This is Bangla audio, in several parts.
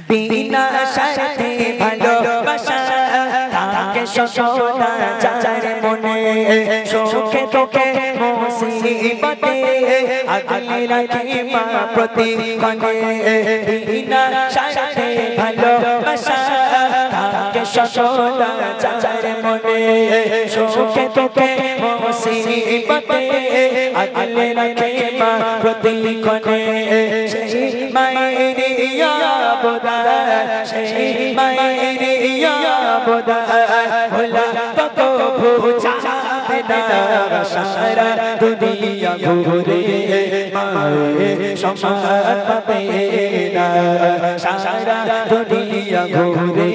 বিনা স্বার্থে ভালোবাসা থাকে সদা যার মনে সুখে দুঃখে মুসিবতে আগলে রাখে মা প্রতিক্ষণে বিনা স্বার্থে ভালোবাসা থাকে সদা যার মনে সুখে দুঃখে মুসিবতে আগলে রাখে মা প্রতিক্ষণে সেই মায়ের ইয়াবুদা সেই মায়ের ইয়াবুদা ভোলা তো বুঝাবে না সারা দুনিয়া ঘুরে মায়ে সম্মান পাবে না সারা দুনিয়া ঘুরে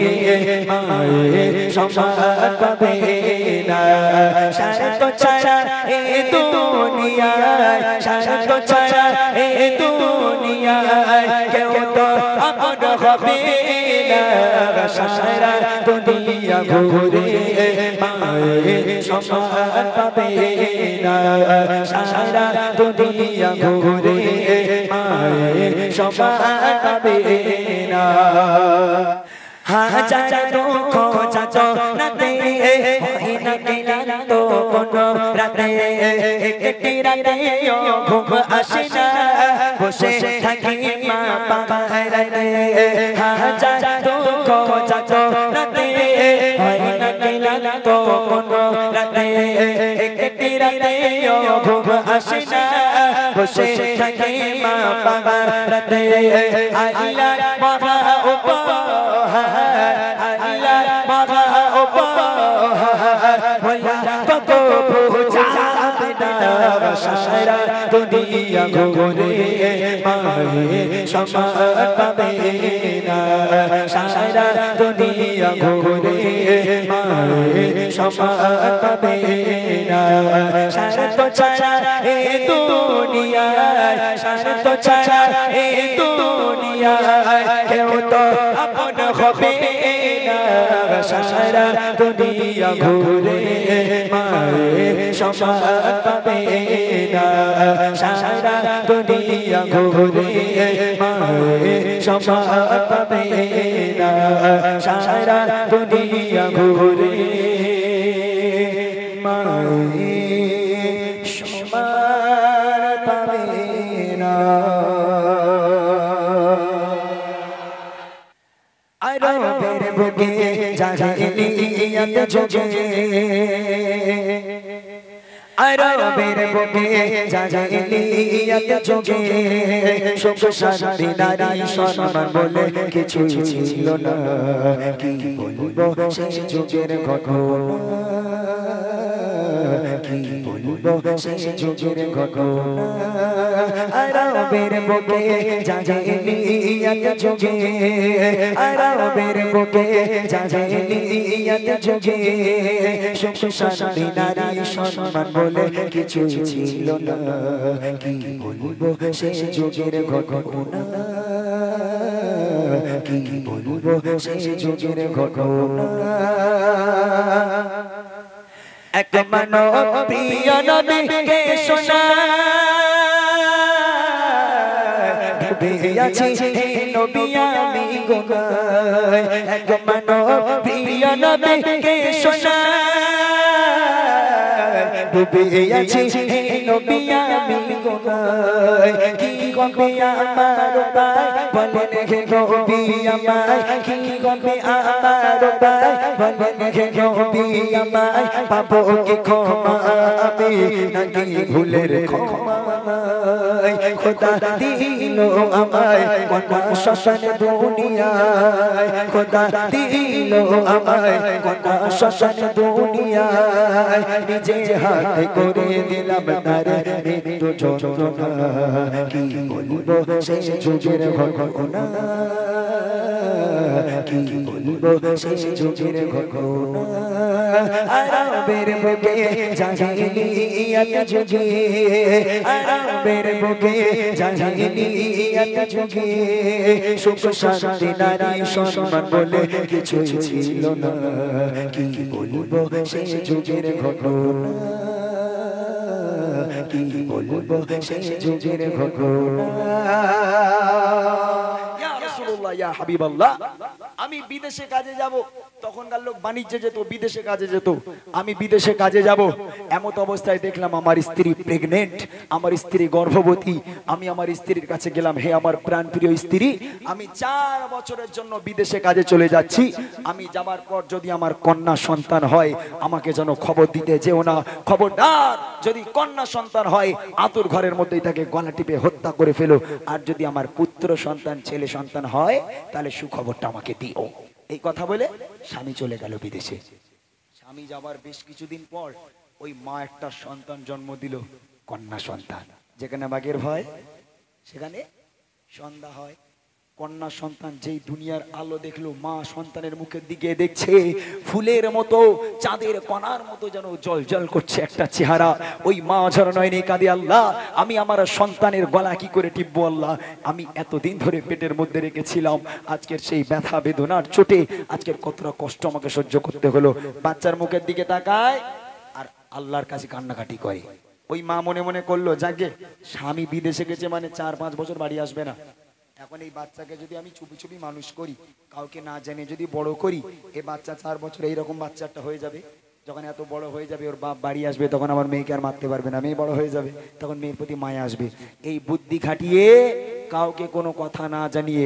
মায়ে সম্মান পাবে না শর্ত ছাড়া এ দুনিয়ায় শর্ত ছাড়া এ দুনিয়ায় কেউ তো আপন হবে না সারা দুনিয়া ঘুরে মায়ে সম্মান পাবে না সারা দুনিয়া ঘুরে মায়ে সম্মান পাবে না হাজার দুঃখ যত রাতে হয় না ক্লান্ত কোনো রাতে একটি রাতে ঘুম আসে না বসে থাকি মা বাবার রাতে হাজার দুঃখ যত রাতে হয় না ক্লান্ত কোনো রাতে একটি রাতে ঘুম আসে না বসে থাকি মা বাবার রাতে আল্লাহ মহা উপহার আল্লাহ মহা উপহার ভোলা কত বুঝাবে না সারা দুনিয়া ঘুরে মায়ে সম্মান পাবে না সারা দুনিয়া ঘুরে মায়ে সম্মান পাবে না শর্ত ছাড়া এ দুনিয়ায় শর্ত ছাড়া এ দুনিয়ায় কেউ তো আপন হবে না সারা দুনিয়া ঘুরে মায়ে সম্মান পাবে না সারা দুনিয়া ঘুরে মায়ে সম্মান পাবে না সারা দুনিয়া ঘুরে মায়ে সম্মান পাবে না আরবের বুকে জাহিলিয়াত যুগে আরবের বুকে জাহিলিয়াত যুগে সুখ শান্তি নারী সম্মান বলে কিছু ছিল না কি বলবো সেই যুগের ঘটনা কি বলবো সেই যুগের ঘটনা আরবের বুকে জাহিলিয়াত যুগে আরবের বুকে জাহিলিয়াত যুগে সুখ শান্তি নারী সম্মান বলে কিছু ছিল না কি বলবো সেই যুগের ঘটনা কি বলবো সেই যুগের ঘটনা এক মানব প্রিয় নবীকে শোনা আছি হে নবী আমি গোগাই এক মানব প্রিয় নবীকে শোনা ডুবে আছি হে নবী আমি গোগাই কি কবে আমার পায় বলেন হে নবী আমায় কি কবে আমার পায় বলেন হে নবী আমায় পাবো কি ক্ষমা আমি নাকি ভুলের ক্ষমা খোদা দিল আমায় কোন শাসন দুনিয়ায় খোদা দিল আমায় কোন শাসন দুনিয়ায় নিজে হাতে করে দিলাম তারে মৃত্যু যন্ত্রণা কি বলবো সেই যুগের ঘটনা কি বলবো সেই যুগের ঘটনা আরবের বুকে জাহিলিয়াত যুগে আরবের বুকে জাহিলিয়াত যুগে সুখ শান্তি নারী সম্মান বলে কিছু ছিল না কি বলবো সেই যুগের ঘটনা কি বলবো সেই যুগের ঘটনা ইয়া রাসূলুল্লাহ রাসূলুল্লাহ ইয়া হাবিবাল্লাহ, আমি বিদেশে কাজে যাব। তখনকার লোক বাণিজ্যে যেত, বিদেশে কাজে যেত। আমি বিদেশে কাজে যাব, এমত অবস্থায় দেখলাম আমার স্ত্রী প্রেগনেন্ট, আমার স্ত্রী গর্ভবতী। আমি আমার স্ত্রীর কাছে গেলাম, হে আমার প্রাণপ্রিয় স্ত্রী, আমি 4 বছরের জন্য বিদেশে কাজে চলে যাচ্ছি। আমি যাবার পর যদি আমার কন্যা সন্তান হয়, আমাকে যেন খবর দিতে যেও না। খবরদার, যদি কন্যা সন্তান হয় আতুর ঘরের মধ্যেই তাকে গলা টিপে হত্যা করে ফেলো। আর যদি আমার পুত্র সন্তান, ছেলে সন্তান হয়, তাহলে সুখবরটা আমাকে দিও। এই কথা বলে স্বামী চলে গেল বিদেশে। স্বামী যাবার বেশ কিছুদিন পর ওই মা একটা সন্তান জন্ম দিল, কন্যা সন্তান। যেখানে বাঘের ভয় সেখানে সন্ধ্যা হয়। কন্যা সন্তান যেই দুনিয়ার আলো দেখলো, মা সন্তানের মুখের দিকে দেখছে, ফুলের মতো, চাঁদের কণার মতো যেন জল জল করছে একটা চেহারা। ওই মা ঝরনয়নে কাঁদে, আল্লাহ আমি আমার সন্তানের গলা কি করে টিপবো আল্লাহ, আমি এতদিন ধরে পেটের মধ্যে রেখেছিলাম, আজকের সেই ব্যথা বেদনার চোটে আজকের কতটা কষ্ট আমাকে সহ্য করতে হলো। বাচ্চার মুখের দিকে তাকায় আর আল্লাহর কাছে কান্নাকাটি করে। ওই মা মনে মনে করলো, যাকে স্বামী বিদেশে গেছে মানে 4-5 বছর বাড়ি আসবে না। এখন এই বাচ্চাকে যদি আমি চুপি চুপি মানুষ করি, কাউকে না জেনে যদি বড় করি, এই বাচ্চা 4 বছর এইরকম বাচ্চা একটা হয়ে যাবে। যখন এত বড় হয়ে যাবে, ওর বাপ বাড়ি আসবে, তখন আমার মেয়েকে আর মারতে পারবে না, মেয়ে বড় হয়ে যাবে, তখন মেয়ের প্রতি মায়া আসবে। এই বুদ্ধি খাটিয়ে কাউকে কোনো কথা না জানিয়ে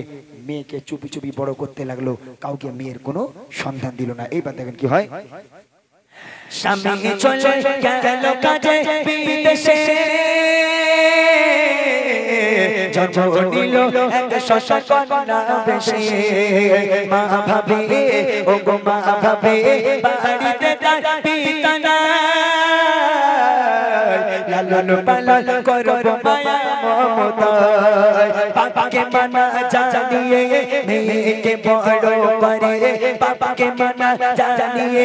মেয়েকে চুপি চুপি বড় করতে লাগলো, কাউকে মেয়ের কোনো সন্ধান দিল না। এইবার দেখেন কি হয়। স্বামী চলে গেল কাজে বিদেশে, জন্ম নিল এক শশা কন্যা বেশে। মা ভাবে, ও গো মা ভাবে, বাড়িতে তার পিতা নাই, লালন পালন করব মায়া মমতায়। বাবাকে মানা জানিয়ে মেয়েকে বড় করে, বাবাকে মানা জানিয়ে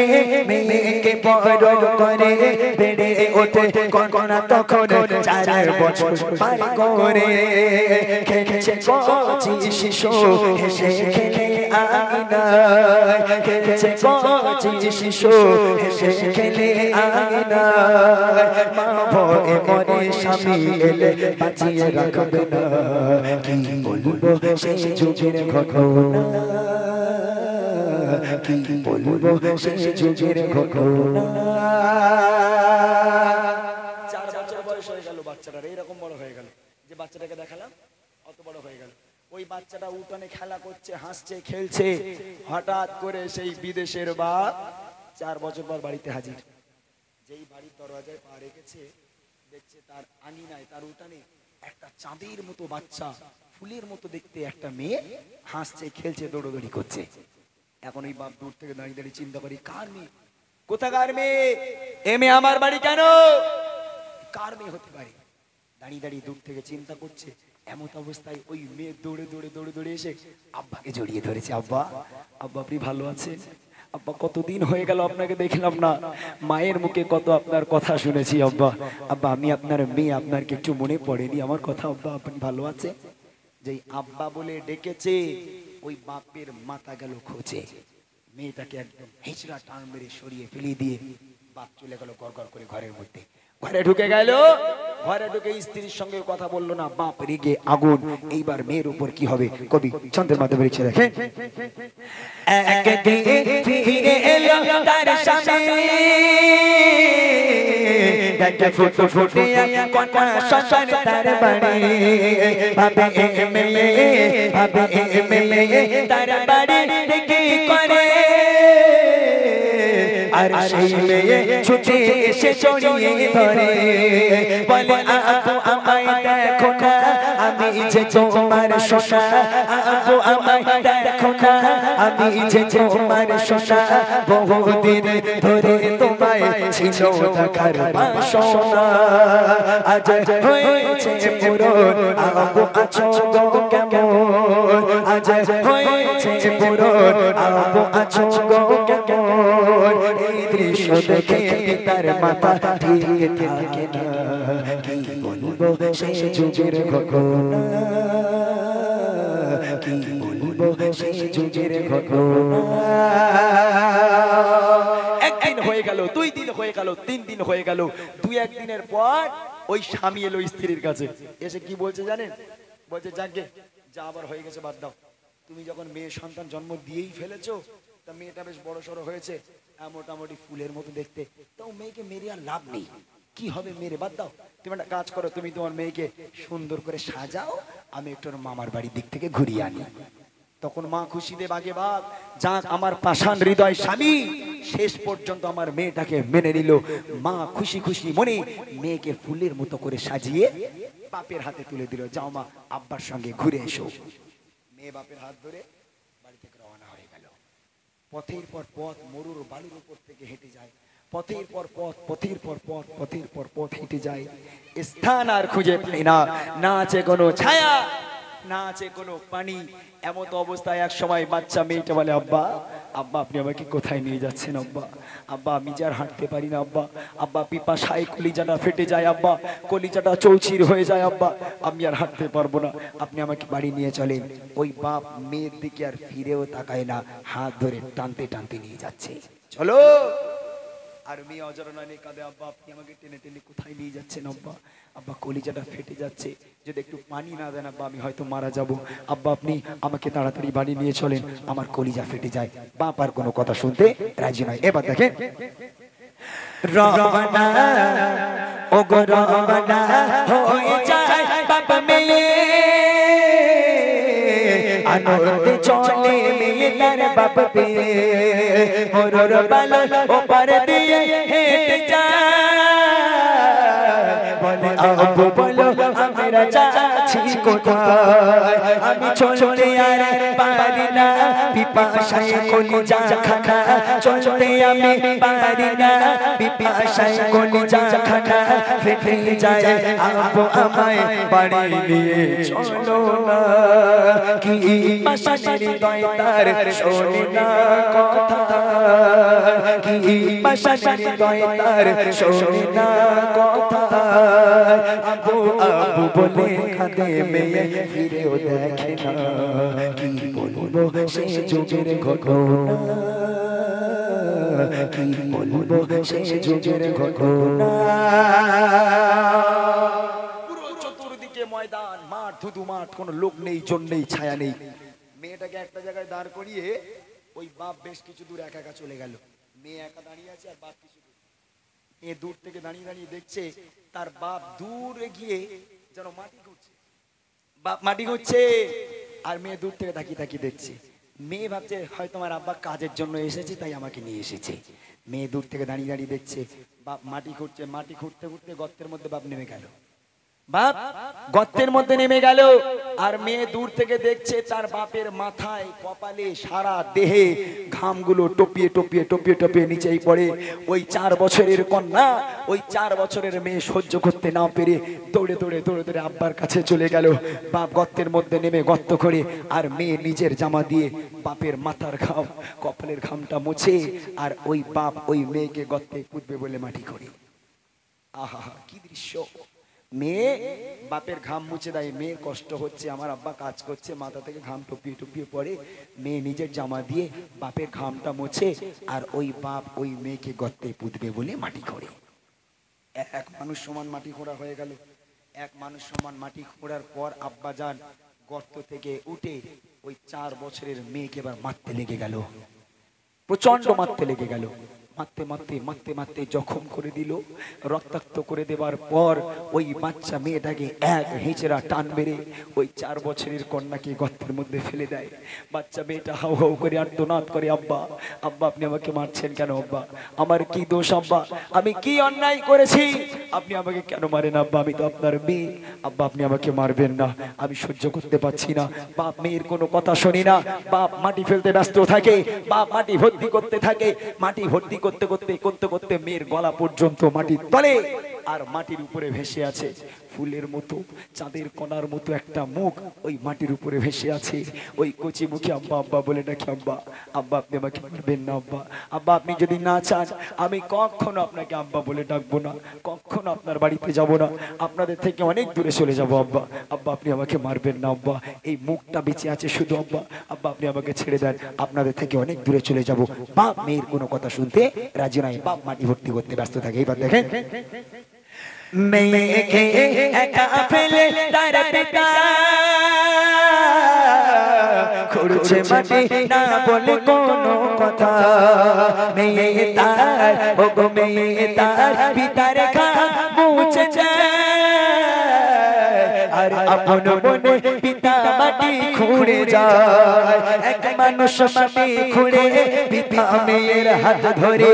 মেয়েকে বড় করে। বেড়ে ওঠে কন্যা তখন 4 বছর পার করে। খেলছে কচি শিশু হেসে খেলে আঙিনায়, খেলছে কচি শিশু হেসে খেলে আঙিনায়। মা ভয়ে মরে স্বামী এলে বাঁচিয়ে রাখবে না, কি বলবো সেই যুগের ঘটনা, কি বলবো সেই যুগের ঘটনা। 4 বছর বয়স হয়ে গেল বাচ্চাটার, এইরকম বড় হয়ে গেল যে বাচ্চাটাকে দেখালাম অত বড় হয়ে গেল। ওই বাচ্চাটা উঠানে খেলা করছে, হাসছে, খেলছে। হঠাৎ করে সেই বিদেশের বাপ 4 বছর পর বাড়িতে হাজির। যেই বাড়ির দরজায় পা রেখেছে, দেখছে তার আঙিনায়, তার উঠানে একটা চাঁদের মতো বাচ্চা, ফুলের মতো দেখতে একটা মেয়ে হাসছে, খেলছে, দৌড়দৌড়ি করছে। এখন ওই বাপ দূর থেকে দাঁড়িয়ে দাঁড়িয়ে চিন্তা করি, কার মেয়ে, কোথাকার মেয়ে, এ মেয়ে আমার বাড়ি কেন, কার মেয়ে হতে পারে। দাঁড়িয়ে দাঁড়িয়ে দূর থেকে চিন্তা করছে। এমত অবস্থায় ওই মেয়ে দৌড়ে দৌড়ে দৌড়ে দৌড়ে এসে আব্বাকে জড়িয়ে ধরেছে। আব্বা, আব্বা আপনি ভালো আছেন? আব্বা কতদিন হয়ে গেল আপনাকে দেখলাম না, মায়ের মুখে কত আপনার কথা শুনেছি আব্বা। আব্বা আমি আপনার মেয়ে, আপনার কি একটু মনে পড়েনি আমার কথা? আব্বা আপনি ভালো আছেন? যেই আব্বা বলে ডেকেছে, ওই বাপের মাথা গেল খোঁচে। মেয়েটাকে একদম হেঁচড়া টান মেরে সরিয়ে ফেলে দিয়ে বাপ চলে গেল গড় গড় করে ঘরের মধ্যে। ঘরে ঢুকে গেল, ঘরে ঢুকে স্ত্রীর সঙ্গে কথা বললো না, বাপ রেগে আগুন। এইবার মেয়ের উপর কি হবে কবি ছন্দের মাধ্যমে লিখে রাখেন। একদিন ফিরে এলো তার স্বামী, দেখে ফুটে ফুটে কন্যা সন্তান তার বাড়ি। ভাবে এ মেয়ে, ভাবে এ মেয়ে তার বাড়ি দেখে করে। আর সেই মেয়ে ছুটে এসে জড়িয়ে ধরে, বলে আপু আমায় দেখো না, আমি যে তোমার সোনা। আপু আমায় দেখো না, আমি যে তোমার সোনা। বহুদিন ধরে তোমায় ছিল দেখার বাসনা, আজ হয়েছে পূরণ। আপু আছো গো কেমন, আজ হয়েছে পূরণ। আপু আছো গো কেমন। এই দৃশ্য দেখে তার মাথা ঠিক থাকে না, কি বলবো সেই যুগের ঘটনা, কি বলবো সেই যুগের ঘটনা। একদিন হয়ে গেল, 2 দিন হয়ে গেল, 3 দিন হয়ে গেল। 2-1 দিনের পর ওই স্বামী এলো স্ত্রীর কাছে। এসে কি বলছে জানেন? বলছে যাকে যা আবার হয়ে গেছে বাদ দাও, তুমি যখন মেয়ে সন্তান জন্ম দিয়েই ফেলেছো, তা মেয়েটা বেশ বড় সড়ো হয়েছে, মোটামুটি ফুলের মতো দেখতে, তো মেয়েকে মেরে আর লাভ নেই। কি হবে মেরে, বাদ দাও। তুমি একটা কাজ করো, তুমি তোমার মেয়েকে সুন্দর করে সাজাও, আমি একটু মামার বাড়ির দিক থেকে ঘুরিয়ে আনি। তখন মা খুশিতে বাগে বাগ, যাক আমার পাষাণ হৃদয় স্বামী শেষ পর্যন্ত আমার মেয়েটাকে মেনে নিল। মা খুশি খুশি মনে মেয়েকে ফুলের মতো করে সাজিয়ে বাপের হাতে তুলে দিল, যাও মা আব্বার সঙ্গে ঘুরে এসো। মেয়ে বাপের হাত ধরে বাড়ি থেকে রওনা হয়ে গেল। পথের পর পথ মরুর বালুর উপর থেকে হেঁটে যায়, পথের পর পথ, পথের পর পথ, পথের পর পথ হেঁটে যায়, স্থান আর খুঁজে পায় না, না আছে কোনো ছায়া, না আছে কোনো পানি। এমত অবস্থায় এক সময় বাচ্চা মেয়েটা বলে, আব্বা আব্বা আপনি আমাকে কোথায় নিয়ে যাচ্ছেন আব্বা? আব্বা আমি যে আর হাঁটতে পারি না আব্বা, আব্বা পিপাসায় কলিজাটা ফেটে যায় আব্বা, কলিজাটা চৌচির হয়ে যায় আব্বা, আমি আর হাঁটতে পারবো না, আপনি আমাকে বাড়ি নিয়ে চলেন। ওই বাপ মেয়ের দিকে আর ফিরেও তাকায় না, হাত ধরে টানতে টানতে নিয়ে যাচ্ছে, চলো। আর মেয়ে অজর নয়নে কাঁদে, আব্বা আপনি আমাকে টেনে টেনে কোথায় নিয়ে যাচ্ছেন আব্বা? আব্বা কলিজাটা ফেটে যাচ্ছে, যদি একটু পানি না দেন আব্বা আমি হয়তো মারা যাব, আব্বা আপনি আমাকে তাড়াতাড়ি বাড়ি নিয়ে চলেন, আমার কলিজা ফেটে যায়। বাপ আর কোনো কথা শুনতে রাজি নয়। এবার দেখেন, রওনা ও গো রওনা হয়ে যায় বাপ মেয়ে, আনন্দে চলে মেয়ে তার বাপ পেয়ে, মরুর বালু ওপার দিয়ে হেঁটে যায়, বলে আব্বু বলো আমরা যাচ্ছি কোথায়, আমি চলতে আর পারি না, পিপাসায় কলিজা খানা, চলতে আমি পারি না, পিপাসায় কলিজা খানা ফেটে যায়, আব্বু আমায় বাড়ি নিয়ে চলো না, কি পাশানের হৃদয় তার শোনে না কথা, কি পাশানের হৃদয় তার শোনে না কথা, আব্বু আব্বু বলে কাঁদে মেয়ে ফিরেও দেখে না, কি বলবো সে যুগের ঘটনা, কি বলবো সে যুগের ঘটনা। চতুর্দিকে ময়দান মাঠ, ধুধু মাঠ, কোনো লোক নেই, জন নেই, ছায়া নেই। মেয়েটাকে একটা জায়গায় দাঁড় করিয়ে ওই বাপ বেশ কিছু দূর একা একা চলে গেল। মেয়ে একা দাঁড়িয়ে আছে আর বাপ কিছু দূর। মেয়ে দূর থেকে দাঁড়িয়ে দাঁড়িয়ে দেখছে তার বাপ দূরে গিয়ে যেন মাটি খুঁড়ছে, বাপ মাটি খুঁড়ছে, আর মেয়ে দূর থেকে তাকিয়ে তাকিয়ে দেখছে। মেয়ে ভাবছে হয়তো আমার আব্বা কাজের জন্য এসেছে তাই আমাকে নিয়ে এসেছে। মেয়ে দূর থেকে দাঁড়িয়ে দাঁড়িয়ে দেখছে বাপ মাটি খুঁড়ছে, মাটি খুঁড়তে খুঁড়তে গর্তের মধ্যে বাপ নেমে গেল, বাপ গর্তের মধ্যে নেমে গেল। আর মেয়ে দূর থেকে দেখছে তার বাপের মাথায় কপালে সারা দেহে ঘামগুলো টপিয়ে টপিয়ে টপিয়ে টপিয়ে নিচেই পড়ে। ওই 4 বছরের কন্যা, ওই 4 বছরের মেয়ে সহ্য করতে না পেরে দৌড়ে দৌড়ে দৌড়ে দৌড়ে আব্বার কাছে চলে গেল। বাপ গর্তের মধ্যে নেমে গর্ত করে আর মেয়ে নিজের জামা দিয়ে বাপের মাথার ঘাম কপালের ঘামটা মুছে আর ওই বাপ ওই মেয়েকে গর্তে পুঁতবে বলে মাটি করে। আহা কি দৃশ্য! মেয়ে বাপের ঘাম মুছে দেয়, মেয়ের কষ্ট হচ্ছে, আমার আব্বা কাজ করছে, মাথা থেকে ঘাম টপিয়ে টপিয়ে পড়ে, মেয়ে নিজের জামা দিয়ে বাপের ঘামটা মুছে আর ওই বাপ ওই মেয়েকে গর্তে পুঁতবে বলে মাটি করে। এক মানুষ সমান মাটি খোঁড়া হয়ে গেল। এক মানুষ সমান মাটি খোঁড়ার পর আব্বা যান গর্ত থেকে উঠে ওই 4 বছরের মেয়েকে এবার মারতে লেগে গেল, প্রচন্ড মারতে লেগে গেল। মারতে মারতে মারতে মারতে জখম করে দিল। রক্তাক্ত করে দেবার পর ওই বাচ্চা মেয়েটাকে এক হিঁচড়া টান মেরে ওই 4 বছরের কন্যাকে গর্তের মধ্যে ফেলে দেয়। বাচ্চা মেয়েটা হাউ হাউ করে আর্তনাদ করে, আব্বা আব্বা আপনি আমাকে মারছেন কেন আব্বা? আমার কি দোষ আব্বা? আমি কি অন্যায় করেছি? আপনি আমাকে কেন মারেন আব্বা? আমি তো আপনার মেয়ে। আব্বা আপনি আমাকে মারবেন না, আমি সহ্য করতে পারছি না। বাপ মেয়ের কোনো কথা শুনি না। বাপ মাটি ফেলতে ব্যস্ত থাকে, বাপ মাটি ভর্তি করতে থাকে। মাটি ভর্তি করতে করতে করতে করতে মেয়ের গলা পর্যন্ত মাটির তলে, আর মাটির উপরে ভেসে আছে ফুলের মতো চাঁদের কণার মতো একটা মুখ ওই মাটির উপরে ভেসে আছে। ওই কচি মুখে আব্বা আব্বা বলে ডাকে, আব্বা আব্বা আপনি আমাকে মারবেন না আব্বা। আব্বা আপনি যদি না চান আমি কখনো আপনাকে আব্বা বলে ডাকবো না, কখনো আপনার বাড়িতে যাব না, আপনাদের থেকে অনেক দূরে চলে যাব আব্বা। আব্বা আপনি আমাকে মারবেন না আব্বা, এই মুখটা বেঁচে আছে শুধু আব্বা। আব্বা আপনি আমাকে ছেড়ে দেন, আপনাদের থেকে অনেক দূরে চলে যাব। বাপ মেয়ের কোনো কথা শুনতে রাজি নয়, বাপ মাটি ভর্তি করতে ব্যস্ত থাকে। এবার দেখেন, মেয়েকে একা ফেলে তার পিতা খুঁড়ছে মাটি না বলে কোনো কথা মেয়ে তার ও গো মেয়ে তার পিতার খা মুছে যায় আর আপন মনে পিতা মাটি খুঁড়ে যায় এক মানুষ মাটি খুঁড়ে পিতা মেয়ের হাত ধরে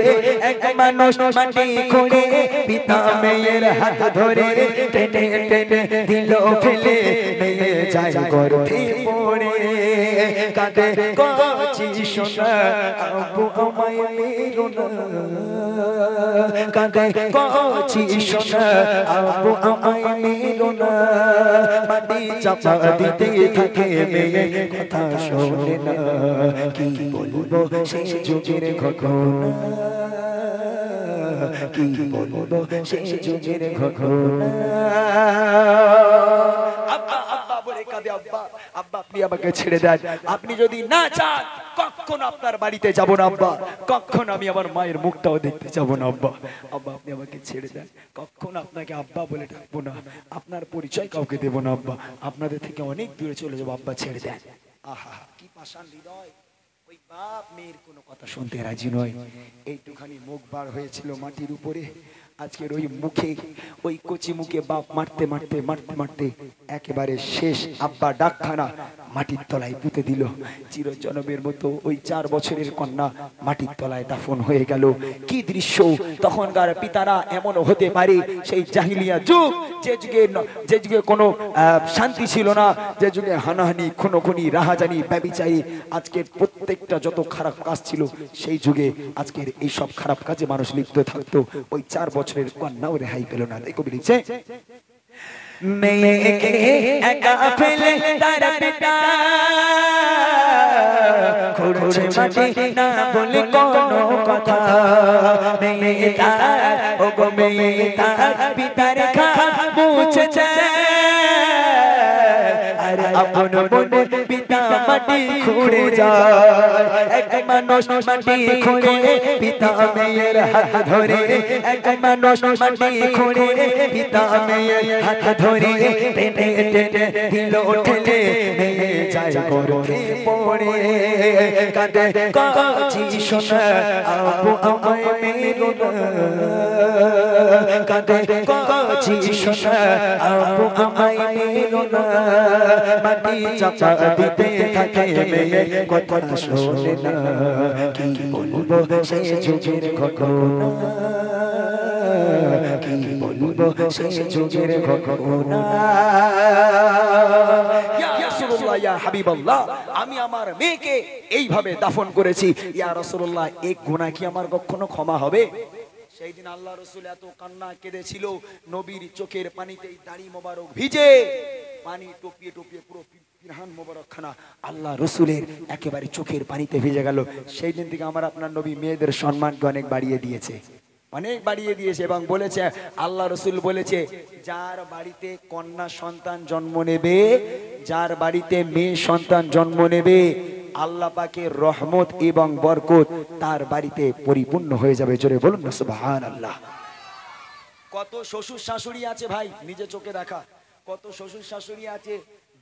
এক মানুষ মাটি খুঁড়ে পিতা মেয়ের হাত ধরে টেনে টেনে দিল ফেলে মেয়ে যায় গর্ভে পড়ে কাঁদে কচি সোনা আব্বু আমায় মেরো না কাঁদে কচি সোনা আব্বু আমায় মেরো না মাটি চাপা দিতে থাকে মেয়ে কথা শোনে না কি বলবো সেই যুগের ঘটনা কি বলবো সেই যুগের ঘটনা আব্বা আব্বা বলে কাঁদে আব্বা আব্বা আপনি আমাকে ছেড়ে দেন আপনি যদি না চান কখনো আপনার বাড়িতে যাব না আব্বা কখনো আমি আমার মায়ের মুখটাও দেখতে যাব না আব্বা আব্বা আপনি আমাকে ছেড়ে দেন কখনো আপনাকে আব্বা বলে ডাকবো না আপনার পরিচয় কাউকে দেব না আব্বা আপনাদের থেকে অনেক দূরে চলে যাবো আব্বা ছেড়ে দেন আহা কি পাষাণ হৃদয় ওই বাপ মেয়ের কোনো কথা শুনতে রাজি নয় এইটুখানি মুখ বার হয়েছিল মাটির উপরে আজকের ওই মুখে ওই কচি মুখে বাপ মারতে মারতে মারতে মারতে একেবারে শেষ আব্বা ডাকখানা মাটির তলায় পুঁতে দিল চিরজনমের মতো ওই 4 বছরের কন্যা মাটির তলায় দাফন হয়ে গেল কি দৃশ্য তখনকার পিতারা এমন হতে পারে সেই জাহিলিয়া যুগ যে যুগে কোনো শান্তি ছিল না যে যুগে হানাহানি খুনোখুনি রাহাজানি ব্যভিচারী আজকের প্রত্যেকটা যত খারাপ কাজ ছিল সেই যুগে আজকের এই সব খারাপ কাজে মানুষ লিপ্ত থাকতো ওই 4 বছরের কন্যাও রেহাই পেল না তাই কবি লিখছে মেয়েকে একা ফেলে তার পিতা খুঁড়ছে মাটি না বলে কোনো কথা মেয়ে তার ও গো মেয়ে তার পিতার খা মুছে যায় আর আপন মনে পিতা মাটি খুঁড়ে যায় এক মানুষ মাটি খুঁড়ে পিতা মেয়ের হাত ধরে এক মানুষ মাটি খুঁড়ে পিতা মেয়ের হাত ধরে টেনে টেনে দিল ঠেলে মেয়ে যায় গর্ভে পড়ে কাঁদে কচি সোনা আব্বু আমায় মেরো না কাঁদে কচি সোনা আব্বু আমায় মেরো না মাটি চাপা দিতে থাকে মেয়ে কথা শোনে না কি বলবো সেই যুগের ঘটনা কি বলবো সেই যুগের ঘটনা ইয়া রাসূলুল্লাহ ইয়া হাবিবাল্লাহ আমি আমার মেয়েকে এইভাবে দাফন করেছি ইয়া রাসূলুল্লাহ এই গুনাহ কি আমার কখনো ক্ষমা হবে সেই দিন আল্লাহ রাসূল এত কান্না কেঁদেছিল নবীর চোখের পানিতে দাড়ি মোবারক ভিজে পানি টপিয়ে টপিয়ে পুরো পিরহান মোবারক খানা আল্লাহ রাসূলের একেবারে চোখের পানিতে ভিজে গেল সেই দিন থেকে আমার আপনার নবী মেয়েদের সম্মানকে অনেক বাড়িয়ে দিয়েছে এবং বলেছে আল্লাহ রাসূল বলেছে যার বাড়িতে কন্যা সন্তান জন্ম নেবে যার বাড়িতে মেয়ে সন্তান জন্ম নেবে আল্লাহ পাকের রহমত এবং বরকত তার বাড়িতে পরিপূর্ণ হয়ে যাবে জোরে বলুন না সুবহানাল্লাহ কত শ্বশুর শাশুড়ি আছে ভাই নিজে চোখে দেখা কত শ্বশুর শাশুড়ি আছে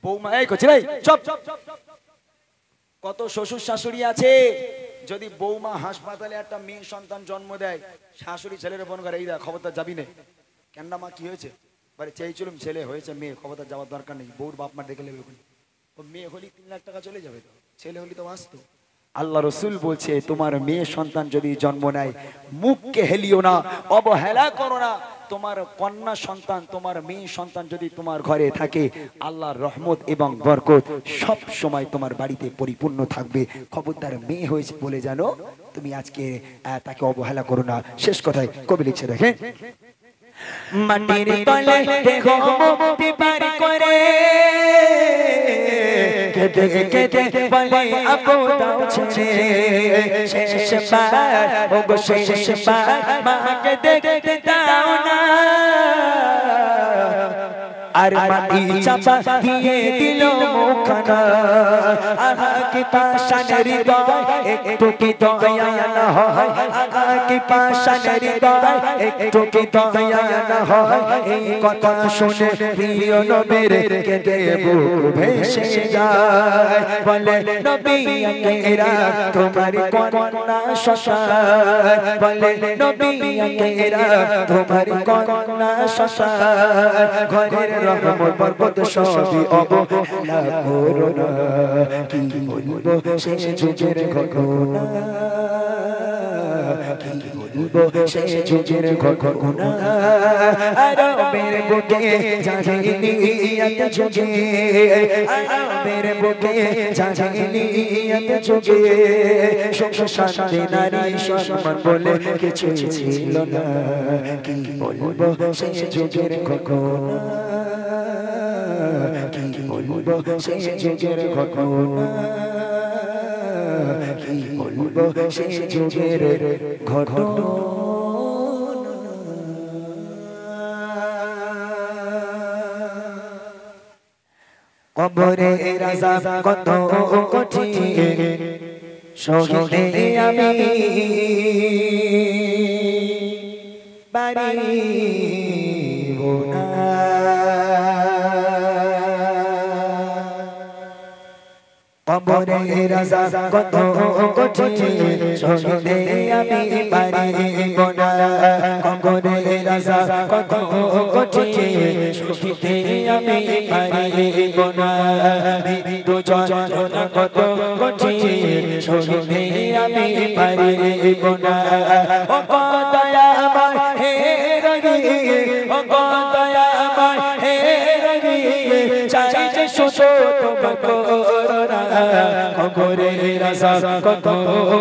বৌমা এই করছে ভাই চুপ কত শ্বশুর শাশুড়ি আছে যদি বৌমা হাসপাতালে একটা মেয়ে সন্তান জন্ম দেয় শাশুড়ি ছেলের ফোন করে এই দা খবরদার যাবি না কেন মা কি হয়েছে বলে চেয়েছিলাম ছেলে হয়েছে মেয়ে খবরদার যাওয়ার দরকার নেই বউর বাপ মা দেখে নেবে ও মেয়ে হলি 3 লাখ টাকা চলে যাবে তো ছেলে হলি তো বাঁচতো আল্লাহ রাসূল বলছে তোমার মেয়ে সন্তান যদি জন্ম নেয় মুখকে হেলিও না অবহেলা করো না তোমার কন্যা সন্তান তোমার মেয়ে সন্তান যদি তোমার ঘরে থাকে আল্লাহর রহমত এবং বরকত সব সময় তোমার বাড়িতে পরিপূর্ণ থাকবে খবরদার মেয়ে হয়েছে বলে জানো তুমি আজকে তাকে অবহেলা করো না শেষ কথায় কবি লিখছে দেখেন মাটির তলে দেহ মুক্তি পার করে কেঁদে কেঁদে বলে আপু দাও ছেড়ে শেষবার ও গো শেষবার মাকে দেখতে দাও না আর মাটি চাপা দিয়ে দিল মুখখানা আহা কি পাশানের হৃদয় একটু কি দয়া না হয় কি পাশানের হৃদয় একটু কি দয়া না হয় এই কথা শুনে প্রিয় নবীর কেঁদে বুক ভেসে যায় বলে নবী আকেরা তোমার কন্যা শশায় বলে নবী আকেরা তোমার কন্যা শশায় ঘরের রহমত বরকত সবই অবহেলা করো না কি বলবো শেষ যুগের ঘটনা কি বলবো শেষ যুগের ঘটনা আরবের বুকে জাহিলিয়াত যুগে আরবের বুকে জাহিলিয়াত যুগে সুখ শান্তি নারী সম্মান বলে কিছু ছিল না কি বলবো শেষ যুগের ঘটনা কি বলবো শেষ যুগের ঘটনা কি বলবো শেষ যুগের ঘটনা কবরে আযাব কত কঠিন সহিতে আমি পারিব না কবরে আযাব কত কঠিন সহিতে আমি পারিব না কবরে আযাব কত কঠিন সহিতে আমি পারিব না দুজনা কত কঠিন সহিতে আমি পারিব না ও দয়া আমার হে রবি ও দয়া আমার হে রবি চাই যে শুধু তোমার করুণা কবরে আযাব কত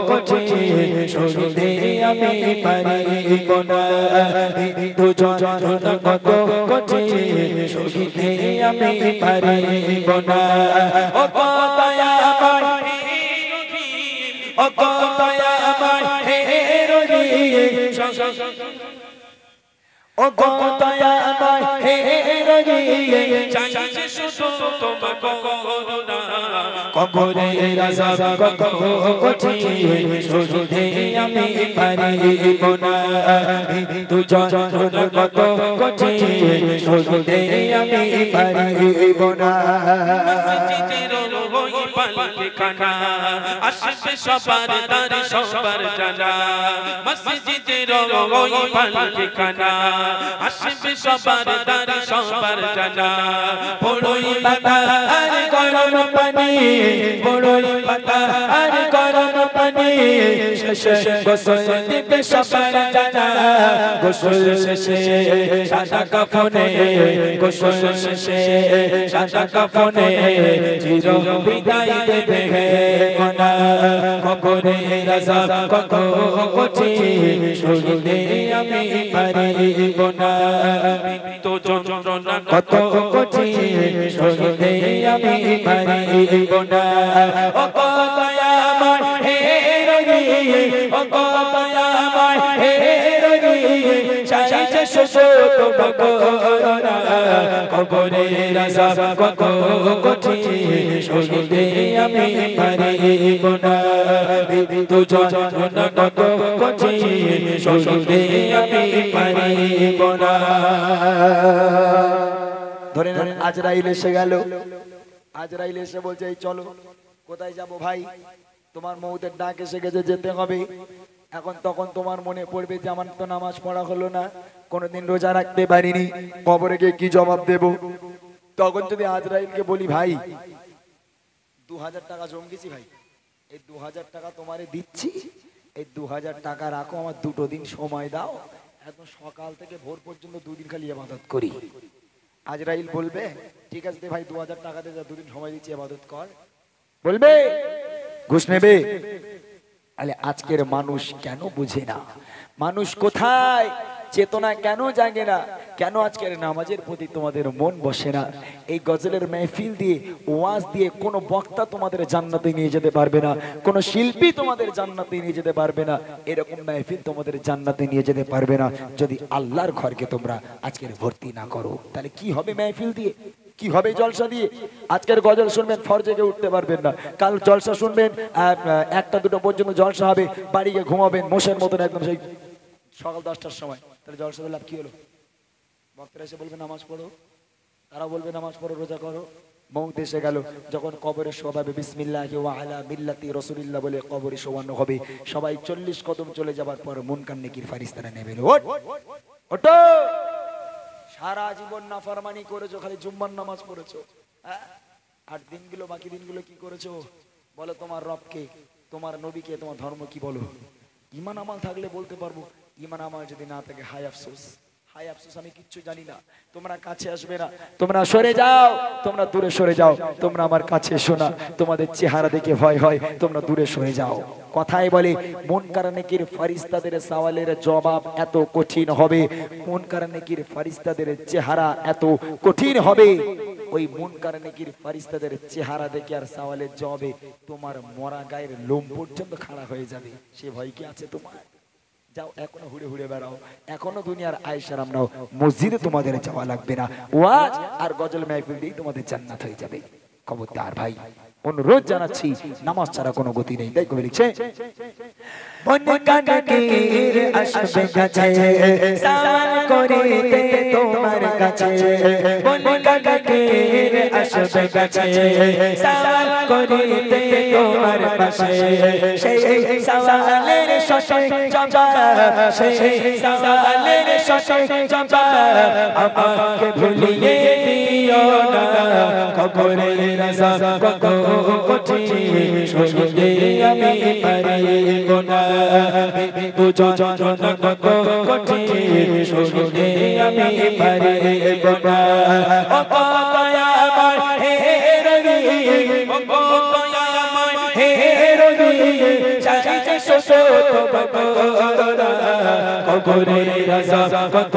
কঠিন সহিতে আমি পারিব না দুজনা কত কঠিন সহিতে আমি পারিব না ও দয়া আমার ও দয়া আমার হে রবি ও দয়া আমার হে রবি চাই যে শুধু তোমার করুণা কবরে আযাব কত কঠিন সহিতে আমি পারিব না দুজনা কত কঠিন সহিতে আমি পারিব না পালখানা আসবে সবার দারে সবার জানা মসজিদের ওই পালখানা আসবে সবার দারে সবার জানা বড়ই পাতা আর গরম পানি বড়ই পাতা আর গরম পানি শেষে গোসল দিবে সবার জানা গোসল শেষে সাদা কাফনে গোসল শেষে সাদা কাফনে চির বিদায় দেবে মোনা কবরে আযাব কত কঠিন সহিতে আমি পারিব না তো যন্ত্রণা কত কঠিন সহিতে আমি পারিব না ও দয়া আমার হে রবি ও দয়া আমার হে রবি চাই যে শুধু তোমার করুণা কবরে আযাব কত কঠিন সহিতে আমি পারিব না দুজনা কত কঠিন সহিতে আমি পারিব না ধরে নেন আজরাইল এসে গেল আজরাইল এসে বলছে এই চলো কোথায় যাব ভাই তোমার মউতের ডাক এসে গেছে যেতে হবে এখন তখন তোমার মনে পড়বে যে আমার তো নামাজ পড়া হলো না কোনোদিন রোজা রাখতে পারিনি কবরে গিয়ে কি জবাব দেব তখন যদি আজরাইলকে বলি ভাই 2000 টাকা জমগেছি ভাই এই 2000 টাকা তোমারে দিচ্ছি এই 2000 টাকা রাখো আমার দুটো দিন সময় দাও একদম সকাল থেকে ভোর পর্যন্ত দুদিন খালি ইবাদত করি আজরাইল বলবে ঠিক আছে ভাই 2000 টাকা দে যা দুদিন সময় দিচ্ছি ইবাদত কর বলবে ঘুষ নেবে আলে আজকের মানুষ কেন বুঝে না মানুষ কোথায় চেতনা কেন জাগে না কেন আজকের নামাজের প্রতি তোমাদের মন বসে না এই গজলের মেহফিল দিয়ে ওয়াজ দিয়ে কোনো বক্তা তোমাদের জান্নাতে নিয়ে যেতে পারবে না কোনো শিল্পী তোমাদের জান্নাতে নিয়ে যেতে পারবে না এরকম মেহফিল তোমাদের জান্নাতে নিয়ে যেতে পারবে না যদি আল্লাহর ঘরকে তোমরা আজকের ভর্তি না করো তাহলে কি হবে মেহফিল দিয়ে কি হবে জলসা দিয়ে? আজকের গজল শুনবেন ফর জেগে উঠতে পারবেন না, কাল জলসা শুনবেন একটা দুটো পর্যন্ত জলসা হবে, বাড়ি গিয়ে ঘুমাবেন মোষের মতন একদম সেই সকাল 10টার সময়। তাহলে জলসা লাভ কি হলো? ভক্তরা এসে বলবে নামাজ পড়ো, তারা বলবে নামাজ পড়ো, রোজা করো। মৌত এসে গেল, যখন কবরে শোয়াবে বিসমিল্লাহি ওয়া আলা মিল্লাতি রাসূলিল্লাহ বলে কবরে শোয়ানো হবে, সবাই 40 কদম চলে যাবার পর মুনকার নেকির ফারিস্তারা নেবে, ওঠ ওঠো। সারা জীবন নাফরমানি করেছো, খালি জুম্মার নামাজ পড়েছো, আর দিনগুলো বাকি দিনগুলো কি করেছো? বলো তোমার রবকে, তোমার নবীকে, তোমার ধর্ম কি বলো? ঈমান আমল থাকলে বলতে পারবো, ঈমান আমল যদি না থাকে হায় আফসোস, হায় আফসোস, আমি কিচ্ছু জানি না। তোমরা কাছে আসবে না, তোমরা সরে যাও, তোমরা দূরে সরে যাও, তোমরা আমার কাছে এসো না, তোমাদের চেহারা দেখে ভয় হয়, তোমরা দূরে সরে যাও। কথাই বলে মুনকার নেকির ফারিস্তাদের সওয়ালের জবাব এত কঠিন হবে, মুনকার নেকির ফারিস্তাদের চেহারা এত কঠিন হবে, ওই মুনকার নেকির ফারিস্তাদের চেহারা দেখে আর সওয়ালের জবাবে তোমার মরা গায়ের লোম পর্যন্ত খাড়া হয়ে যাবে। সে ভয় কি আছে তোমার? যাও, এখনো হুড়ে হুড়ে বেড়াও, এখনো দুনিয়ার আয়েশারাম নাও, মসজিদে তোমাদের যাওয়া লাগবে না, ওয়াজ আর গজল মাহফিল দিয়ে তোমাদের জান্নাত হয়ে যাবে। খবরদার ভাই, অনুরোধ জানাচ্ছি, নামাজ ছাড়া কোনো গতি নেই। তাই কবি লিখছে, আসবে কাছে সালাম করিতে তোমার কাছে, আসবে কাছে সালাম করিতে তোমার পাশে, সেই সওয়ালের সঠিক জবাব, সেই সওয়ালের সঠিক জবাব আমাকে ভুলিয়ে দিও না। কবরের আযাব কত কঠিন, সইতে আমি পারিব না, দুজন কত কঠিন, সইতে আমি পারিব না। ও দয়াময় হে রবি, ও দয়াময় হে রবি, চাইতে শত বকরা, কবরের আযাব কত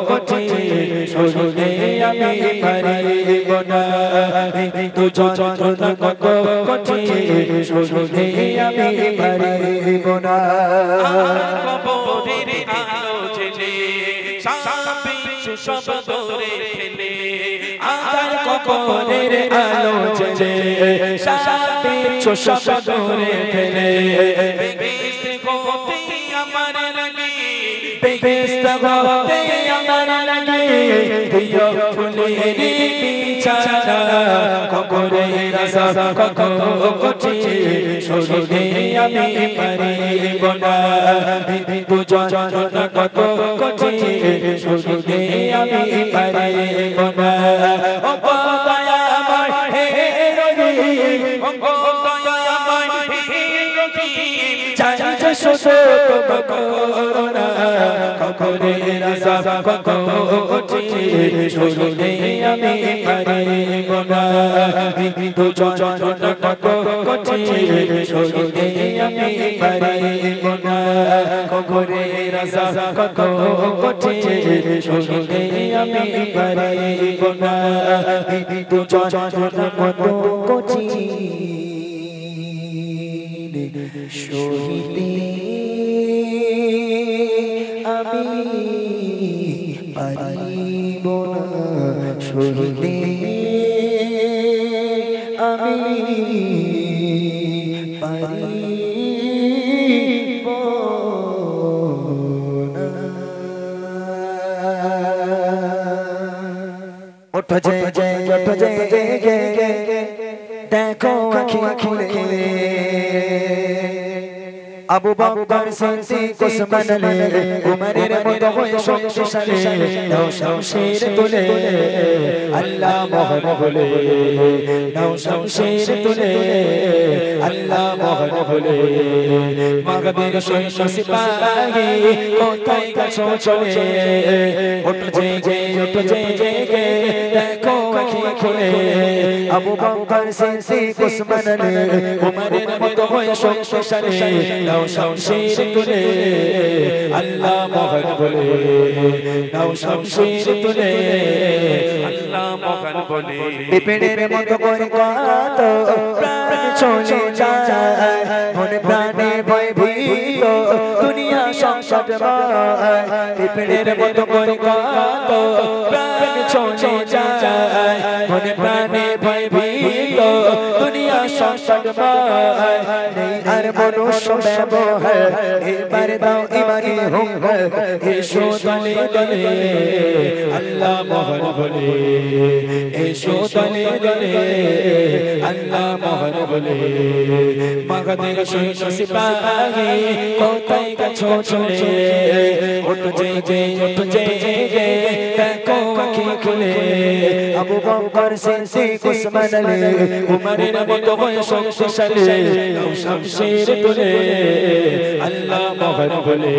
কঠিন, সইতে আমি পারিব না, দুজন কত কঠিন, সইতে আমি পারিব না। কবরের আলো জেলে সাবিছু সব দূরে ফেলে, আধার কবরের আলো জেলে সাবিছু সব দূরে ফেলে, বেহেশত হতে আমার লাগে, বেহেশত হতে আমার লাগে, দিও ফুলের বিছানা, কবরের আযাব কত কঠিন, সইতে আমি পারিব না, দুজন কত কঠিন, সইতে আমি পারিব না। ও দয়াময় হে রবি, ও দয়াময় হে রবি, চাইতে শত বকরা, কবরের আযাব কত কঠিন, সইতে আমি পারিব না, দুজন কত কঠিন, সইতে আমি পারিব না, কবরের আযাব কত কঠিন, সইতে আমি পারিব না, দুজন কত কঠিন, সইতে আমি পারিব না, সইতে আমি পারিব না। ওঠো জয় জয়, ওঠো জয় জয়, দেখো আঁখি খুলে আবু বকর সিদ্দিক ওসমান উমরের মতো হয়ে শক্তিশালী, নাও শমশির তুলে আল্লাহ মোহন বলে, নাও শমশির তুলে আল্লাহ মোহন বলে, মাগবীর সৈন্য সিপাহী কোথায় গেছো চলে, ওঠো জেগে, ওঠো জেগে, দেখো আঁখি খুলে আবু বকর সিদ্দিক ওসমান উমরের মতো হয়ে শক্তিশালী, নাও শমশির তুলে আল্লাহ মোহন বলে, নাও শমশির তুলে আল্লাহ মোহন বলে, বিপিনের মতো করে কত প্রাণ চলে যায়, মনে প্রাণে ভয় ভীত দুনিয়া সংকট মায় পিঁপড়ের মতো করে কত প্রাণ চলে যায় মনে প্রাণে ভয় ভীত দুনিয়া সংকট মায় নেই আর মনুষ্য ব্যবহার এবার দাও ইমানি হুঙ্কার এসো দলে দলে আল্লাহ মহান বলে এসো দলে দলে আল্লাহ মহান বলে মাগদের সৈন্য সিপাহী কোথায় গেছো চলে ওঠো জেগে দেখো আঁখি খুলে আবু বকর সিদ্দিক উসমান আলী উমরের মতো হয়ে শক্তিশালী নাও শমশির তুলে আল্লাহ মহান বলে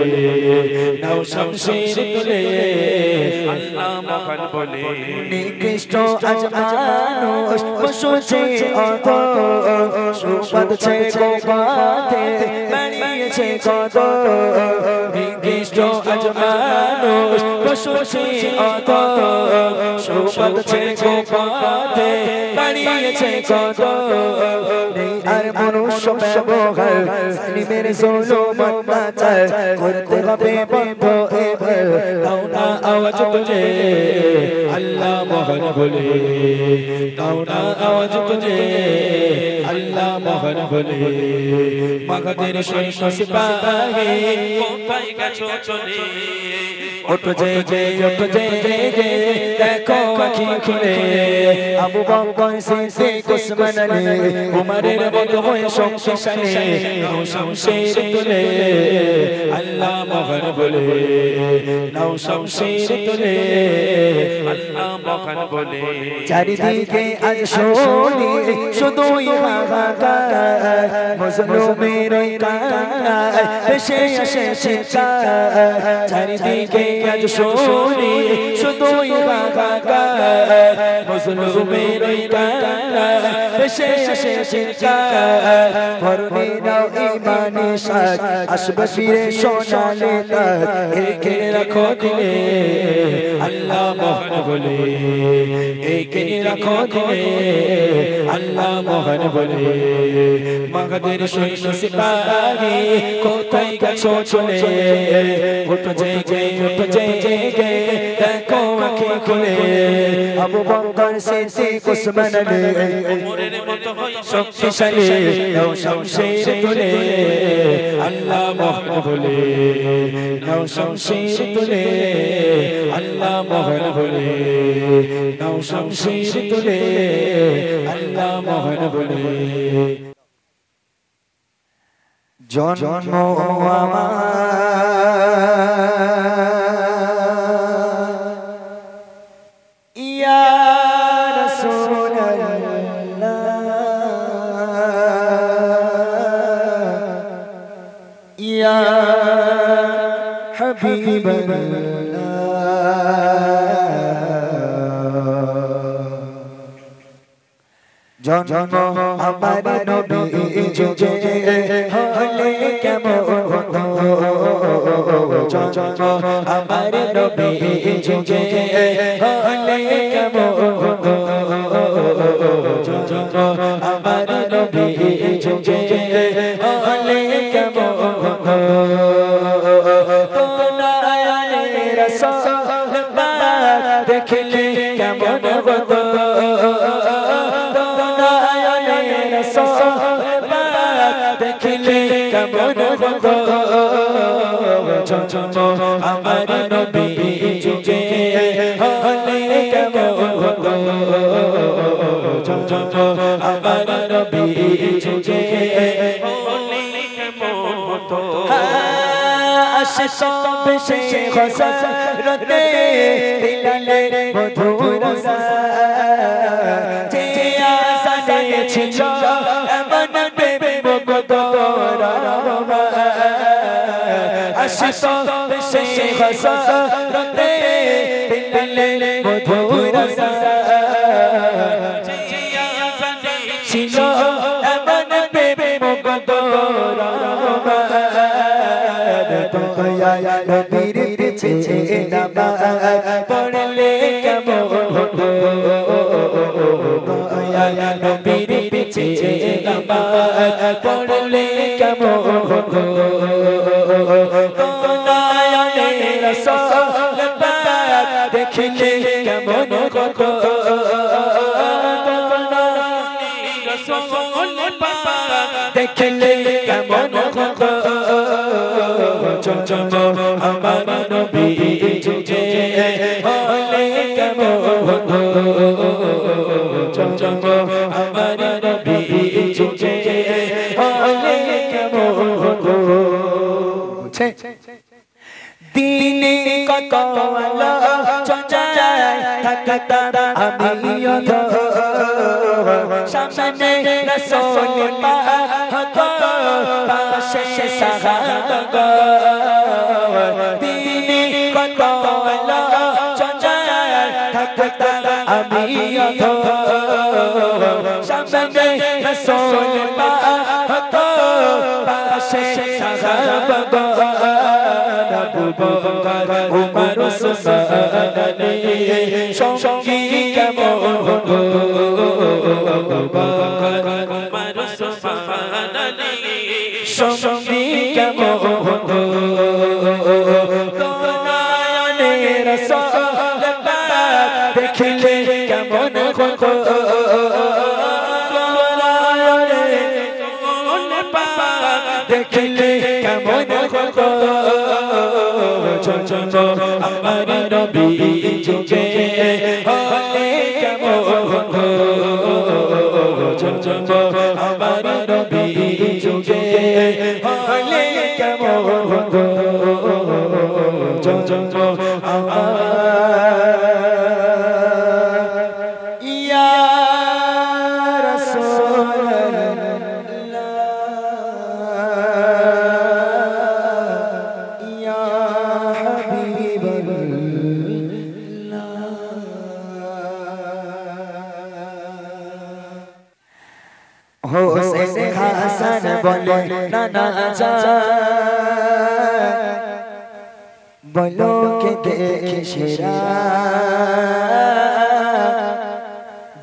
নাও শমশির তুলে আল্লাহ মহান বলে নিকৃষ্ট আজ মানুষ বসেছে অত সুবাদছে গোপাতে বাড়িয়েছে কত নিকৃষ্ট আজ মানুষ বসেছে অত সুবাদছে গোপাতে বাড়িয়েছে কত নেই আর মনুষ্য ব্যবহার সালিমের জুলুম অত্যাচার করতে হবে বন্ধ এবার দাও না আওয়াজ তুলে আল্লাহ মহান বলে দাও না আওয়াজ তুলে আল্লাহ মহান বলে মাগদের সৈন্য সিপাহী কোথায় গেছো চলে ওঠো জেগে দেখো আঁখি খুলে আবু বকর সিদ্দিক উসমান আলী উমরের মতো হয়ে শক্তিশালী নাও শমশির তুলে আল্লাহ মহান বলে নাও শমশির তুলে আল্লাহ মহান বলে চারিদিকে আজ শুনি শুধুই হাহাকার মুসলমানের ওই কান্নায় ভেসে আসে চিৎকার চারিদিকে আজ শুনি শুধুই হাহাকার মুসলমানের ওই কান্নায় ভেসে আসে চিৎকার ভরণী নাও ইমানি সাজ আসবে ফিরে সোনালি তাজ একে রাখো দিলে আল্লাহ মহান বলে একে রাখো দিলে আল্লাহ মহান বলে মাগদের সৈন্য সিপাহী কোথায় গেছো চলে ওঠো জেগে দেখো আঁখি খুলে আবু বকর সিদ্দিক উসমান আলী উমরের মতো হয়ে শক্তিশালী নাও শমশির তুলে আল্লাহ মহান বলে নাও শমশির তুলে আল্লাহ মহান বলে নাও শমশির তুলে আল্লাহ মহান বলে জন্ম আমার ইয়া রাসূলুল্লাহ ইয়া হাবিবাল্লাহ জন্ম আমার নবী যুগে হলে কেমন হতো জন্ম আমার নবী যুগে হলে কেমন হতো জন্ম আমার নবী যুগে হলে কেমন হতো তো নয়নের রাসূল পাক দেখলে কেমন হতো দেখলে কেমন হতো জন্ম আমার নবী যুগে হলে কেমন হতো জন্ম আমার নবী যুগে হলে কেমন হতো আসে সব সে হসরতে দিলালে মধুর যে আসানে ছিল এমন প্রেমে মুগ্ধরা আসে সব সে হসরতে দিলালে মধুর ছিল এমন প্রেমে মুগ্ধরা নবীর পিছে নামাজ পড়লে কেমন হতো নবীর পিছে নামাজ পড়লে কেমন হতো দেখলে কেমন হতো চলো আমার নবী যুগে হলে কেমন হতো চলো আমার নবী যুগে হলে কেমন হতো দিনে কত আলো চঞ্চায় থাকতাম আমিও সামনে রাসূল পাক হতো পাশে সাহাবা দিনে কত আলো চঞ্চায় থাকতাম আমিও সামনে রাসূল পাক হতো পাশে সাহাবা উমর উসমান আলী সঙ্গী কেমন হতো উমর উসমান আলী সঙ্গী কেমন হতো নয়নের রাসূল পাক দেখলে কেমন হতো নয়নের রাসূল পাক দেখলে কেমন হতো চলো আমার নবী যুগে হলে কেমন হতো চলো আমার নবী যুগে হলে কেমন হতো চলো আমার ইয়া হোসেন হাসান বলে নানা বলো কে দেখে সেরা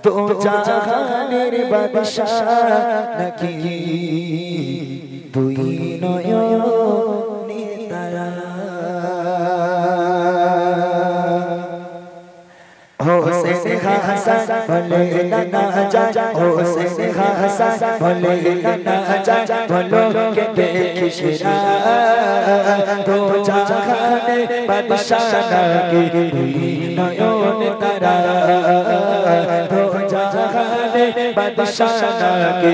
দো জাহানের বাদশা নাকি দুই নয়নের তারা হোসেন হাসান বলে নানা হোসেন হাসান বলে নানা বলো কে দেখি সেরা দো জাহানের বাদশা নাকি দুই নয়নের তারা দো জাহানের বাদশা নাকি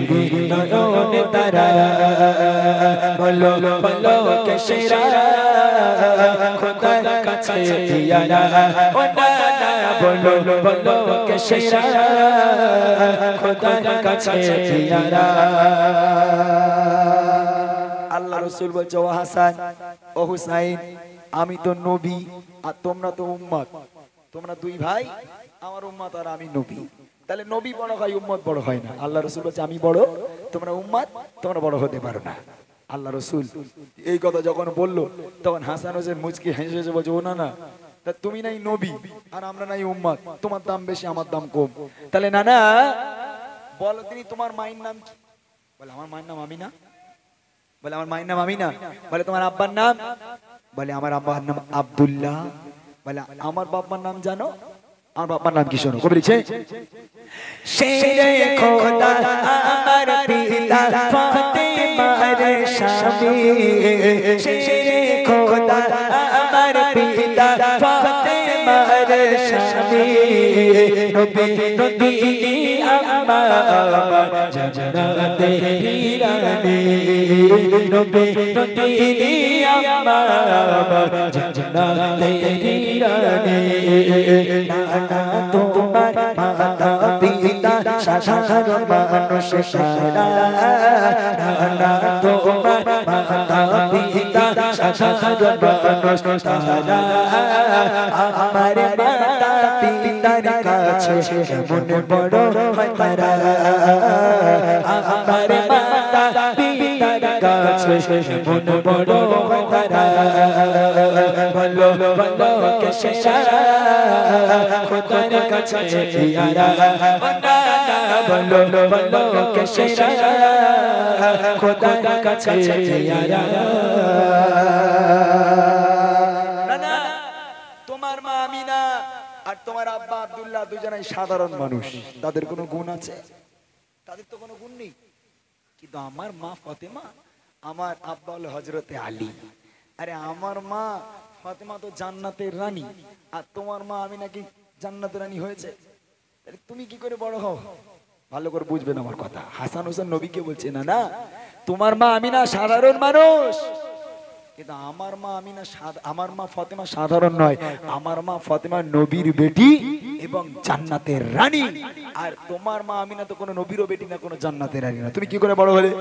দুই নয়নের তারা বলো বলো কে সেরা খোদার কাছে দিয়ারা ও নানা বলো বলো কে সেরা খোদার কাছে দিয়ারা আল্লাহ রাসূল বলছে ও হাসান ও হুসাইন আমি তো নবী আর তোমরা তো উম্মত তোমরা দুই ভাই আমার উম্মত আর আমি নবী তাহলে নবী বড় হয় উম্মত বড় হয় না আল্লাহ রাসূল বলছে আমি বড় তোমরা উম্মত তোমরা বড় হতে পারো না আল্লাহ রাসূল এই কথা যখন বললো তখন হাসান হোসেন মুচকি হেসে হেসে বলছে ও না না তা তুমি নাই নবী আর আমরা নাই উম্মত তোমার দাম বেশি আমার দাম কম তাহলে না না বলো তিনি তোমার মায়ের নাম কি বলে আমার মায়ের নাম আমিনা বলে আমার মায়ের নাম আমিনা বলে তোমার আব্বার নাম বলে আমার আব্বার নাম আব্দুল্লাহ বলে আমার বাবার নাম জানো আমার বাবার নাম কি শোনো কবি লিখছে শেরে খোদা আমার পিতা ফাতেমার স্বামী শেরে খোদা আমার পিতা ফাতেমার স্বামী নবী নবী আম্মা জান্নাতে হিরানি নবী নবী আম্মা জান্নাতে হিরানি নানা তোমার মাতা পিতা সাধারণ মানুষ সারা নানা তোমার মাতা পিতা সাধারণ মানুষ সারা আমার মাতা পিতার কাছে কেমন বড় হয় তারা আমার মাতা পিতার কাছে কেমন বড় হয় তারা বলো বলো কে সেরা খোদার কাছে দিয়ারা বলো বলো কে সেরা খোদার কাছে দিয়ারা না তোমার মা আমিনা আর তোমার আব্বা আব্দুল্লাহ দুজনেই সাধারণ মানুষ তাদের কোনো গুণ আছে তাদের তো কোনো গুণ নেই কিন্তু আমার মা ফাতেমা, আমার আব্বা হলো হযরতে আলী। আরে আমার মা ফাতেমা তো জান্নাতের রানী, আর তোমার মা আমি নাকি জান্নাতের রানী হয়েছে, তাহলে তুমি কি করে বড় হও? ভালো করে বুঝবেন আমার কথা। হাসান হোসেন নবীকে বলছে না না, তোমার মা আমিনা সাধারণ মানুষ, কিন্তু আমার মা আমিনা আমার মা ফাতেমা সাধারণ নয়, আমার মা ফাতেমা নবীর বেটি এবং জান্নাতের রানী। আর তোমার মা আমিনা তো কোনো নবীরও বেটি না, কোনো জান্নাতের রানী না, তুমি কি করে বড় হলে?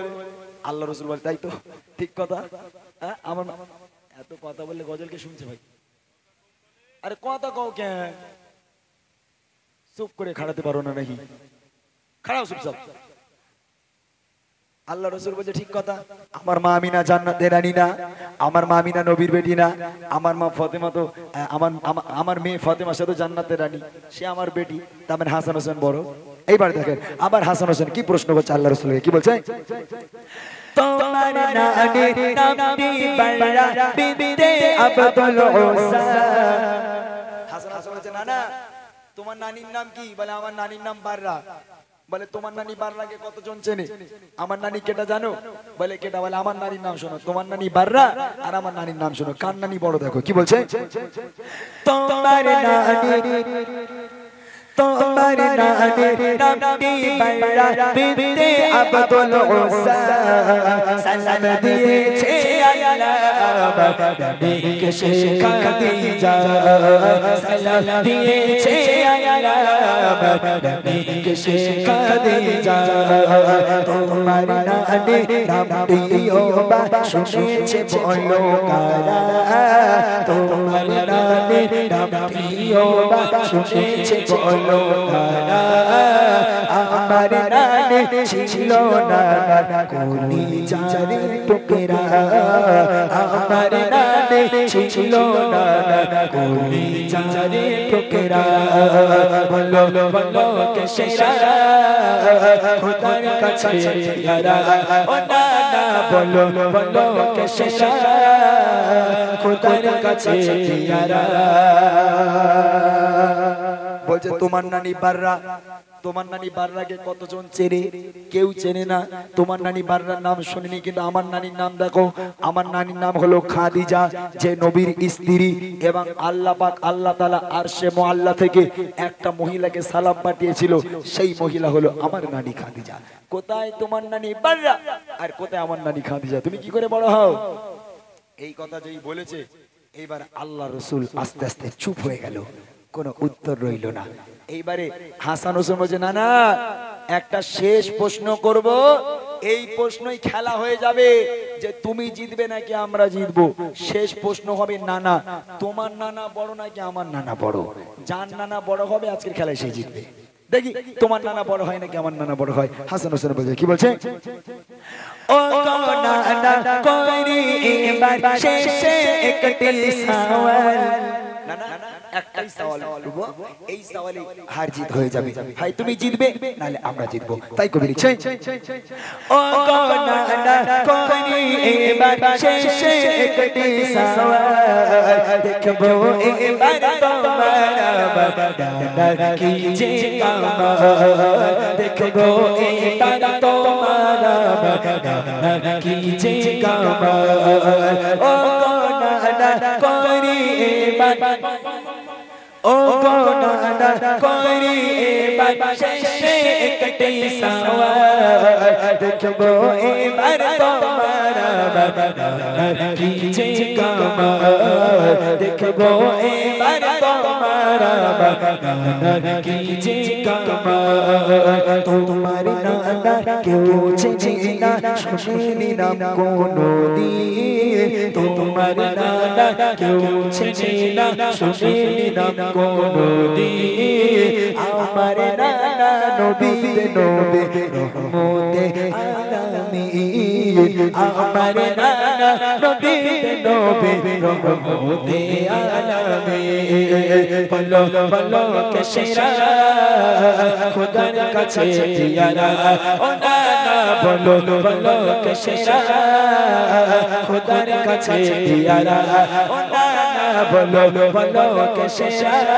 আল্লাহ রাসূল বলে তাই তো, ঠিক কথা। হ্যাঁ, আমার এত কথা বললে গজলকে শুনছে ভাই? আরে কথা কও কেন? চুপ করে খাড়াতে পারো না নাকি? খাড়াও চুপচাপ। আল্লাহ রাসূল বলছে ঠিক কথা, আমার মা আমিনা জান্নাতের রানী না, আমার মা আমিনা নবীর বেটি না, আমার মা ফাতেমা তো আমার মেয়ে ফাতেমা সে তো জান্নাতের রানী, সে আমার বেটি, তার মানে হাসান হোসেন বড়। এইবার দেখেন আবার হাসান হোসেন কি প্রশ্ন করছে আল্লাহ রাসূলকে, কি বলছে? তোমার নানির নামটি বাড়া বিনতে আব্দুল হোসেন। হাসান হোসেন বলছে না না, তোমার নানির নাম কি? বলে আমার নানির নাম বাররা। বলে তোমার নানি বাররাকে কতজন চেনে? আমার নানি কেটা জানো? বলে কেটা? বলে আমার নানির নাম শোনো, তোমার নানি বাররা আর আমার নানির নাম শোনো, কার নানি বড় দেখো। কি বলছে? তোমার নানি, তোমার নানির নামটি বাররা বিনতে আব্দুল হোসেন, সালাম দিয়েছে আল্লাহ নবীকে সে খাদিজা, সালাম দিয়েছে আল্লাহ নবীকে সে খাদিজা। তোমার নানির নামটিও বা শুনেছে বলো কারা, তোমার নানির নামটিও বা শুনেছে বলো কারা। আমার নানি ছিল না কলিজার টুকরা, আমার নানি ছিল না কলিজার টুকরা। বলো বলো কে সেরা খোদার কাছে ইয়ারা, ও নানা বলো বলো কে সেরা খোদার কাছে ইয়ারা। বলছে তোমার নানি বাররা, তোমার নানি বাররাকে কতজন চেনে? কেউ চেনে না। তোমার নানি বাররার নাম শুনিনি, কিন্তু আমার নানির নাম দেখো, আমার নানির নাম হলো খাদিজা, যে নবীর স্ত্রী, এবং আল্লাহ পাক আল্লাহ তাআলা আরশে মুআল্লা থেকে একটা মহিলাকে সালাম পাঠিয়েছিল, সেই মহিলা হলো আমার নানি খাদিজা। কোথায় তোমার নানি বাররা আর কোথায় আমার নানি খাদিজা? তুমি কি করে বড় হও? এই কথা যেই বলেছে, এইবার আল্লাহ রাসূল আস্তে আস্তে চুপ হয়ে গেল, কোনো উত্তর রইল না। এইবারে হাসান হোসেন বলছে না না, একটা শেষ প্রশ্ন করব, এই প্রশ্নই খেলা হয়ে যাবে যে তুমি জিতবে নাকি আমরা জিতবো। শেষ প্রশ্ন হবে নানা, তোমার নানা বড় নাকি আমার নানা বড়? যার নানা বড় হবে আজকের খেলায় সেই জিতবে। দেখি তোমার নানা বড় হয় নাকি আমার নানা বড় হয়। হাসান হোসেন বলছে, কি বলছে? ও নানা করি এবার শেষে একটি সওয়াল। নানা একটাই সওয়াল করব, এই সওয়ালে হার জিত হয়ে যাবে। ভাই তুমি জিতবে নালে আমরা জিতবো। তাই কবি লিখছে, ও নানা করি এবার শেষে একটি সওয়াল, দেখবো এবার তোমার বাদানা কি যে কামাল, দেখবো এবার তোমার বাদানা কি যে কামাল। ও নানা করি এবার, ও নানা করি এবার শেষে একটি সওয়াল, দেখবো এবার তোমার বাদানা কি যে কামাল, দেখবো এবার তোমার বাদানা কি যে কামাল। তোমার নানা কেউ চেনে না শুনেনি নাম কোনদিন, তোমার নানা কেউ চেনে না শুনেনি নাম কোনদিন। আমার নানা নবীতে নবী রহমতে আলামিন, আমার নানা নবীতে নবী রহমতে আলামিন। বলো বলো কে সেরা খোদার কাছে ইয়ারা, ও নানা বলো বলো কে সেরা খোদার কাছে ইয়ারা, ও নানা বলো বলো কে সেরা